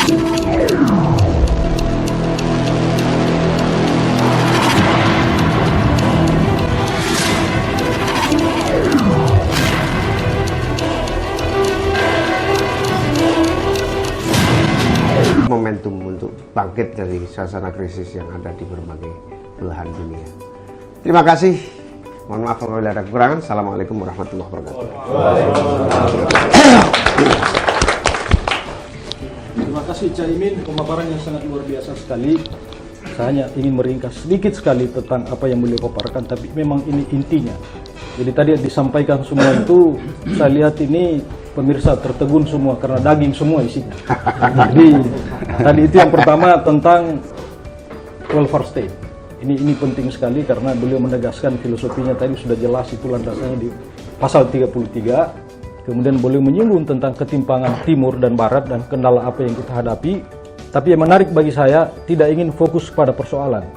Momentum untuk bangkit dari suasana krisis yang ada di berbagai belahan dunia. Terima kasih. Mohon maaf apabila ada kekurangan. Assalamualaikum warahmatullahi wabarakatuh. Terima kasih Caimin, pemaparan yang sangat luar biasa sekali. Saya hanya ingin meringkas sedikit sekali tentang apa yang beliau paparkan, tapi memang ini intinya. Jadi tadi disampaikan semua itu, saya lihat ini pemirsa tertegun semua karena daging semua isinya. Jadi tadi itu yang pertama tentang welfare state. Ini penting sekali karena beliau menegaskan filosofinya tadi sudah jelas, itu landasannya di pasal 33. Kemudian beliau menyinggung tentang ketimpangan timur dan barat dan kendala apa yang kita hadapi. Tapi yang menarik bagi saya, tidak ingin fokus pada persoalan,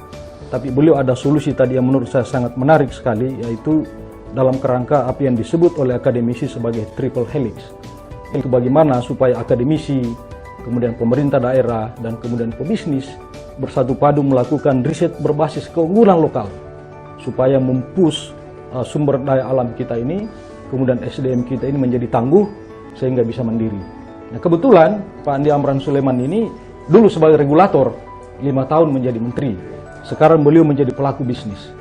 tapi beliau ada solusi tadi yang menurut saya sangat menarik sekali, yaitu dalam kerangka apa yang disebut oleh akademisi sebagai triple helix. Itu bagaimana supaya akademisi, kemudian pemerintah daerah, dan kemudian pebisnis bersatu padu melakukan riset berbasis keunggulan lokal supaya mempush sumber daya alam kita ini, kemudian SDM kita ini menjadi tangguh sehingga bisa mandiri. Nah, kebetulan Pak Andi Amran Sulaiman ini dulu sebagai regulator 5 tahun menjadi menteri. Sekarang beliau menjadi pelaku bisnis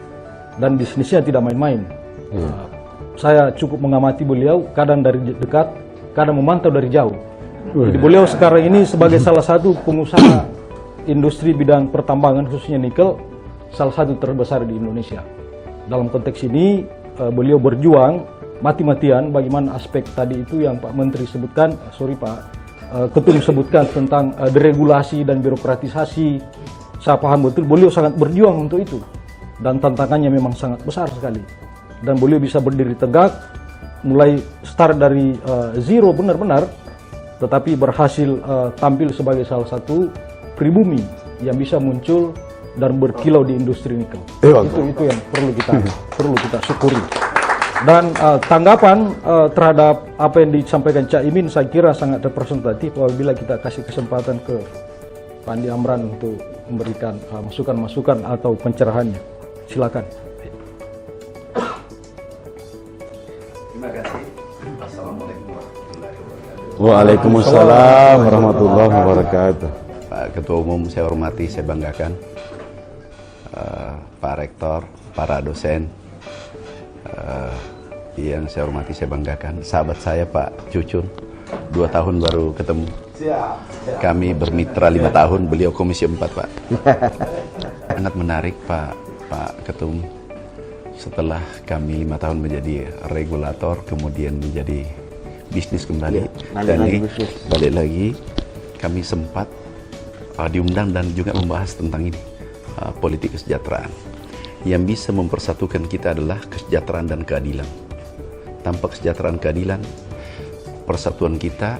dan bisnisnya tidak main-main. Saya cukup mengamati beliau, kadang dari dekat, kadang memantau dari jauh. Jadi beliau sekarang ini sebagai salah satu pengusaha industri bidang pertambangan khususnya nikel, salah satu terbesar di Indonesia. Dalam konteks ini beliau berjuang mati-matian bagaimana aspek tadi itu yang Pak Menteri sebutkan, Ketum sebutkan tentang deregulasi dan birokratisasi. Saya paham betul beliau sangat berjuang untuk itu dan tantangannya memang sangat besar sekali. Dan beliau bisa berdiri tegak, mulai start dari zero benar-benar, tetapi berhasil tampil sebagai salah satu pribumi yang bisa muncul dan berkilau di industri nikel. Itu yang perlu kita syukuri. Dan tanggapan terhadap apa yang disampaikan Cak Imin saya kira sangat representatif apabila kita kasih kesempatan ke Pak Andi Amran untuk memberikan masukan-masukan atau pencerahannya. Silakan. Terima kasih. Assalamualaikum warahmatullahi wabarakatuh. Waalaikumsalam warahmatullahi wabarakatuh. Pak Ketua Umum saya hormati, saya banggakan. Pak Rektor, para dosen yang saya hormati, saya banggakan. Sahabat saya Pak Cucun, 2 tahun baru ketemu. Kami bermitra 5 tahun, beliau Komisi 4 Pak. Sangat menarik Pak Ketum. Setelah kami 5 tahun menjadi regulator, kemudian menjadi bisnis kembali, balik lagi, kami sempat diundang dan juga membahas tentang ini, politik kesejahteraan. Yang bisa mempersatukan kita adalah kesejahteraan dan keadilan. Tanpa kesejahteraan keadilan, persatuan kita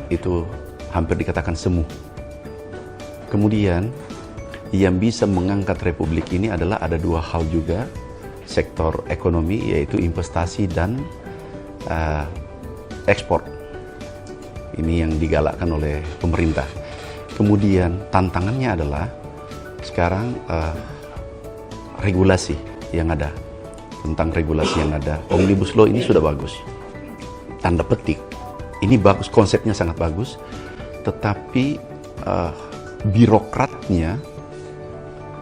itu hampir dikatakan semu. Kemudian, yang bisa mengangkat republik ini adalah ada 2 hal juga, sektor ekonomi yaitu investasi dan ekspor. Ini yang digalakkan oleh pemerintah. Kemudian tantangannya adalah sekarang regulasi yang ada. Tentang regulasi yang ada, Omnibus Law ini sudah bagus, tanda petik. Ini bagus, konsepnya sangat bagus, tetapi birokratnya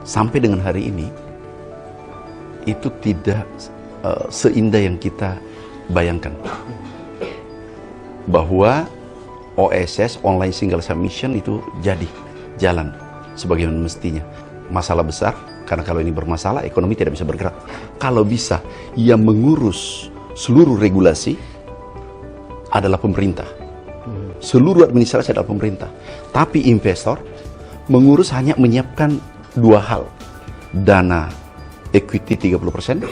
sampai dengan hari ini itu tidak seindah yang kita bayangkan. Bahwa OSS, Online Single Submission, itu jadi jalan sebagaimana mestinya. Masalah besar, karena kalau ini bermasalah, ekonomi tidak bisa bergerak. Kalau bisa, yang mengurus seluruh regulasi adalah pemerintah. Seluruh administrasi adalah pemerintah. Tapi investor mengurus hanya menyiapkan 2 hal. Dana equity 30%,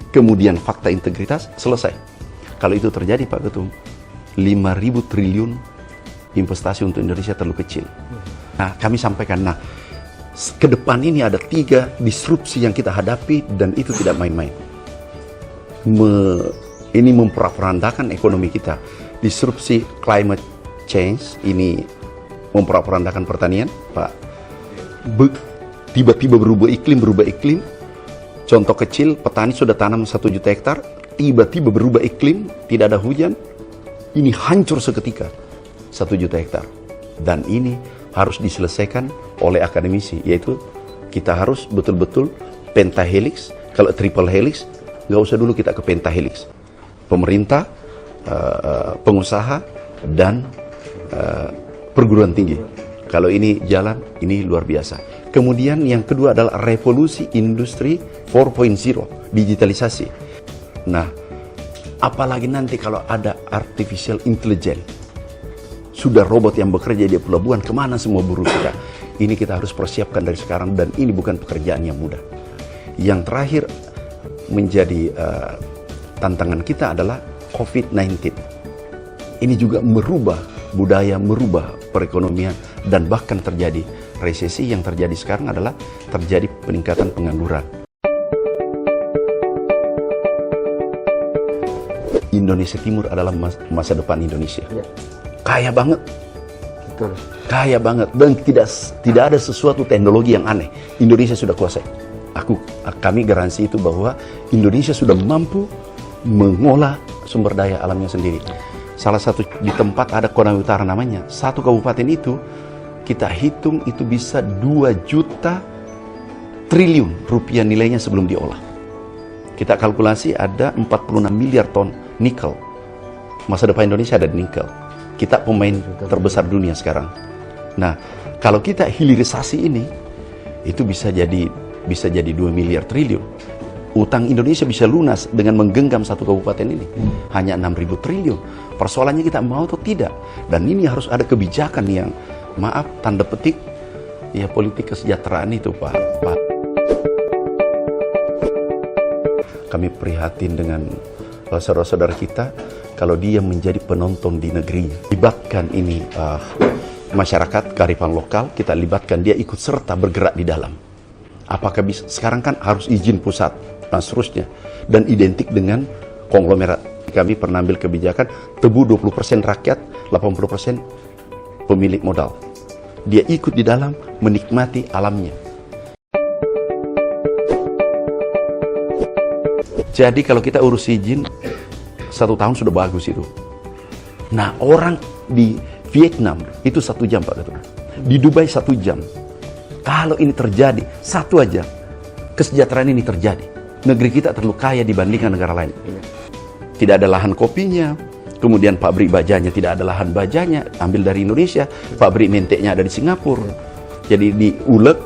kemudian fakta integritas, selesai. Kalau itu terjadi Pak Ketum, 5.000 triliun investasi untuk Indonesia terlalu kecil. Nah, kami sampaikan, ke depan ini ada 3 disrupsi yang kita hadapi dan itu tidak main-main. Ini memperandakan ekonomi kita. Disrupsi climate change ini memporak-porandakan pertanian, Pak. Tiba-tiba berubah iklim. Contoh kecil, petani sudah tanam 1 juta hektar, tiba-tiba berubah iklim, tidak ada hujan, ini hancur seketika 1 juta hektar. Dan ini harus diselesaikan oleh akademisi, yaitu kita harus betul-betul pentahelix. Kalau triple helix, nggak usah dulu kita ke pentahelix. Pemerintah, pengusaha, dan perguruan tinggi. Kalau ini jalan, ini luar biasa. Kemudian yang kedua adalah revolusi industri 4.0, digitalisasi. Nah, apalagi nanti kalau ada artificial intelligence, sudah robot yang bekerja di pelabuhan, kemana semua buruh kita? Ini kita harus persiapkan dari sekarang, dan ini bukan pekerjaan yang mudah. Yang terakhir menjadi tantangan kita adalah COVID-19. Ini juga merubah budaya, merubah perekonomian, dan bahkan terjadi resesi. Yang terjadi sekarang adalah terjadi peningkatan pengangguran. Indonesia Timur adalah masa depan Indonesia. Kaya banget. Betul. Kaya banget, dan tidak ada sesuatu teknologi yang aneh. Indonesia sudah kuasai. Kami garansi itu bahwa Indonesia sudah mampu mengolah sumber daya alamnya sendiri. Salah satu di tempat ada Konawe Utara namanya, satu kabupaten itu kita hitung itu bisa 2 juta triliun rupiah nilainya sebelum diolah. Kita kalkulasi ada 46 miliar ton nikel. Masa depan Indonesia ada di nikel. Kita pemain terbesar dunia sekarang. Nah, kalau kita hilirisasi ini, itu bisa jadi 2 miliar triliun. Utang Indonesia bisa lunas dengan menggenggam satu kabupaten ini. Hanya 6.000 triliun. Persoalannya kita mau atau tidak. Dan ini harus ada kebijakan yang, maaf, tanda petik, ya politik kesejahteraan itu, Pak. Kami prihatin dengan saudara-saudara kita kalau dia menjadi penonton di negerinya. Libatkan ini masyarakat, kearifan lokal, kita libatkan dia ikut serta bergerak di dalam. Apakah bisa? Sekarang kan harus izin pusat, dan seterusnya. Dan identik dengan konglomerat. Kami pernah ambil kebijakan, tebu 20% rakyat, 80% pemilik modal. Dia ikut di dalam menikmati alamnya. Jadi kalau kita urus izin, 1 tahun sudah bagus itu. Nah, orang di Vietnam itu 1 jam, Pak Ketua. Di Dubai 1 jam. Kalau ini terjadi, 1 aja, kesejahteraan ini terjadi. Negeri kita terlalu kaya dibandingkan negara lain. Tidak ada lahan kopinya, kemudian pabrik bajanya tidak ada lahan bajanya, ambil dari Indonesia, pabrik menteknya ada di Singapura. Jadi di Ulek,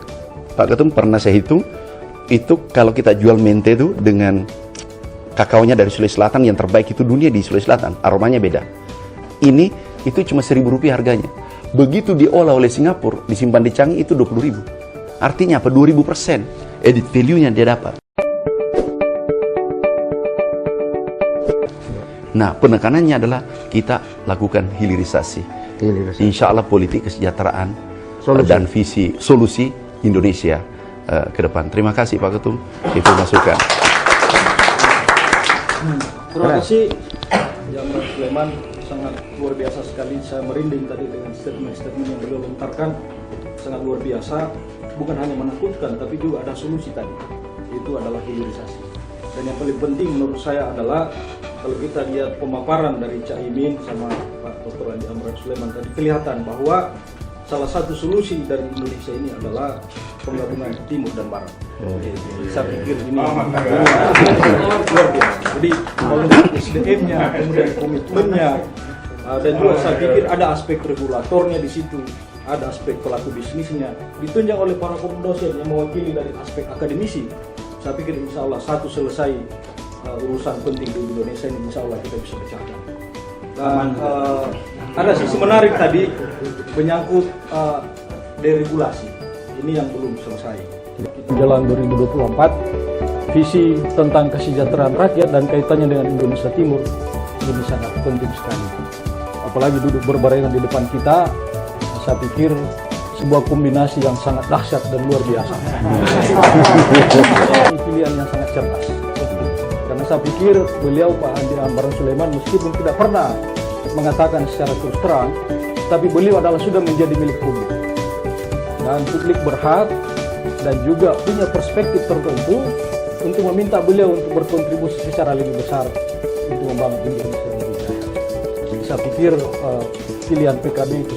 Pak Ketum pernah saya hitung, itu kalau kita jual mente itu dengan kakaonya dari Sulawesi Selatan, yang terbaik itu dunia di Sulawesi Selatan, aromanya beda. Ini itu cuma Rp1.000 harganya. Begitu diolah oleh Singapura, disimpan di Changi itu 20.000. Artinya apa? 2000% edit value-nya dia dapat. Nah, penekanannya adalah kita lakukan hilirisasi. Insya Allah politik kesejahteraan dan visi solusi Indonesia ke depan. Terima kasih Pak Ketum, itu masukan. Terima kasih Jamran Sulaiman, sangat luar biasa sekali. Saya merinding tadi dengan statement-statement yang beliau lontarkan, sangat luar biasa. Bukan hanya menakutkan, tapi juga ada solusi tadi. Itu adalah hilirisasi. Dan yang paling penting menurut saya adalah kalau kita lihat pemaparan dari Cak Imin sama Pak Dr. Andi Amran Sulaiman tadi, kelihatan bahwa salah satu solusi dari Indonesia ini adalah penggabungan Timur dan Barat. Saya pikir ini luar biasa. Jadi kalau SDM-nya, kemudian komitmennya, dan juga saya pikir ada aspek regulatornya di situ, ada aspek pelaku bisnisnya, ditunjang oleh para dosen yang mewakili dari aspek akademisi. Saya pikir insya Allah satu selesai urusan penting di Indonesia ini, insya Allah kita bisa pecahkan. Dan ada sisi menarik tadi menyangkut deregulasi. Ini yang belum selesai. Jalan 2024, visi tentang kesejahteraan rakyat dan kaitannya dengan Indonesia Timur ini sangat penting sekali. Apalagi duduk berbarengan di depan kita, saya pikir sebuah kombinasi yang sangat dahsyat dan luar biasa. Pilihan yang sangat cerdas. Karena saya pikir beliau Pak Andi Amran Sulaiman meskipun tidak pernah mengatakan secara terus terang, tapi beliau adalah sudah menjadi milik publik. Dan publik berhak dan juga punya perspektif tertentu untuk meminta beliau untuk berkontribusi secara lebih besar untuk membangun Indonesia lebih jaya. Saya pikir pilihan PKB itu